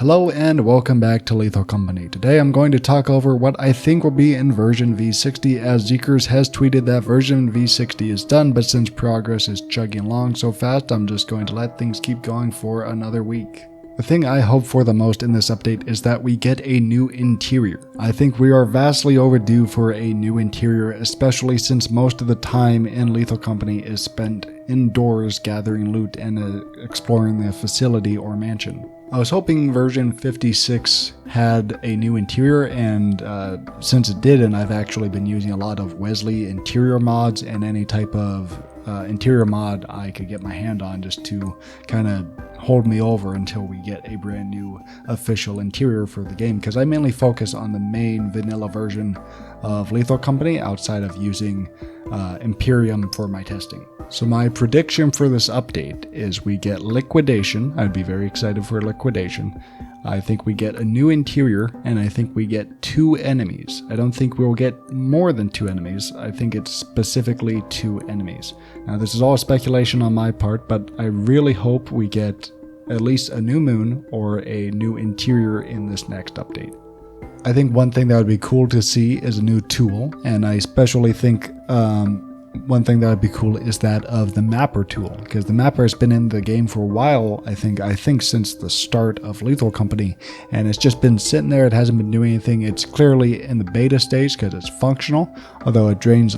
Hello and welcome back to Lethal Company. Today I'm going to talk over what I think will be in version V60, as Zeekerss has tweeted that version V60 is done, but since progress is chugging along so fast, I'm just going to let things keep going for another week. The thing I hope for the most in this update is that we get a new interior. I think we are vastly overdue for a new interior, especially since most of the time in Lethal Company is spent indoors gathering loot and exploring the facility or mansion. I was hoping version 56 had a new interior, and since it didn't, I've actually been using a lot of Wesley interior mods and any type of interior mod I could get my hand on just to kind of hold me over until we get a brand new official interior for the game, because I mainly focus on the main vanilla version of Lethal Company outside of using Imperium for my testing. So my prediction for this update is we get liquidation. I'd be very excited for liquidation. I think we get a new interior, and I think we get 2 enemies. I don't think we'll get more than 2 enemies. I think it's specifically 2 enemies. Now this is all speculation on my part, but I really hope we get at least a new moon or a new interior in this next update. I think one thing that would be cool to see is a new tool, and I especially think one thing that would be cool is that of the mapper tool, because the mapper has been in the game for a while. I think since the start of Lethal Company, and it's just been sitting there. It hasn't been doing anything. It's clearly in the beta stage because it's functional, although it drains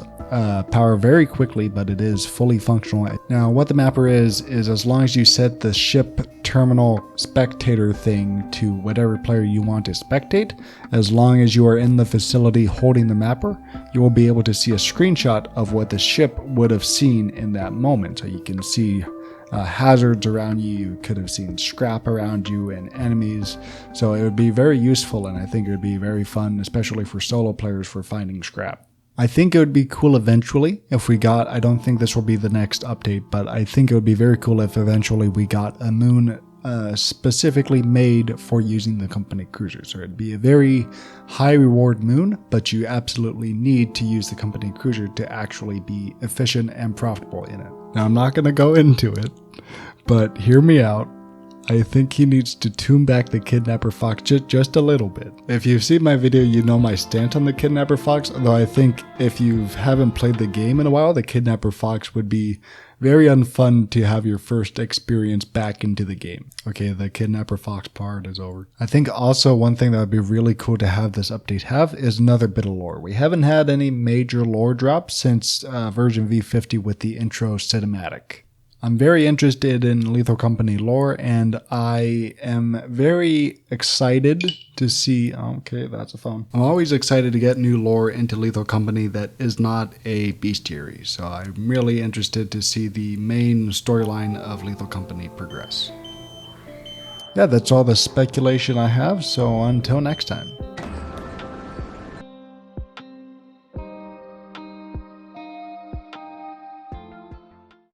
power very quickly, but it is fully functional. Now what the mapper is as long as you set the ship terminal spectator thing to whatever player you want to spectate, as long as you are in the facility holding the mapper, you will be able to see a screenshot of what the ship would have seen in that moment. So you can see hazards around you, you could have seen scrap around you and enemies. So it would be very useful, and I think it would be very fun, especially for solo players, for finding scrap. I think it would be cool eventually if we got, I don't think this will be the next update, but I think it would be very cool if eventually we got a moon specifically made for using the company cruiser. So it'd be a very high reward moon, but you absolutely need to use the company cruiser to actually be efficient and profitable in it. Now I'm not going to go into it, but hear me out. I think he needs to tune back the Kidnapper Fox just a little bit. If you've seen my video, you know my stance on the Kidnapper Fox, although I think if you haven't played the game in a while, the Kidnapper Fox would be very unfun to have your first experience back into the game. Okay, the Kidnapper Fox part is over. I think also one thing that would be really cool to have this update have is another bit of lore. We haven't had any major lore drops since version V50 with the intro cinematic. I'm very interested in Lethal Company lore, and I am very excited to see... Okay, that's a phone. I'm always excited to get new lore into Lethal Company that is not a bestiary, so I'm really interested to see the main storyline of Lethal Company progress. Yeah, that's all the speculation I have, so until next time.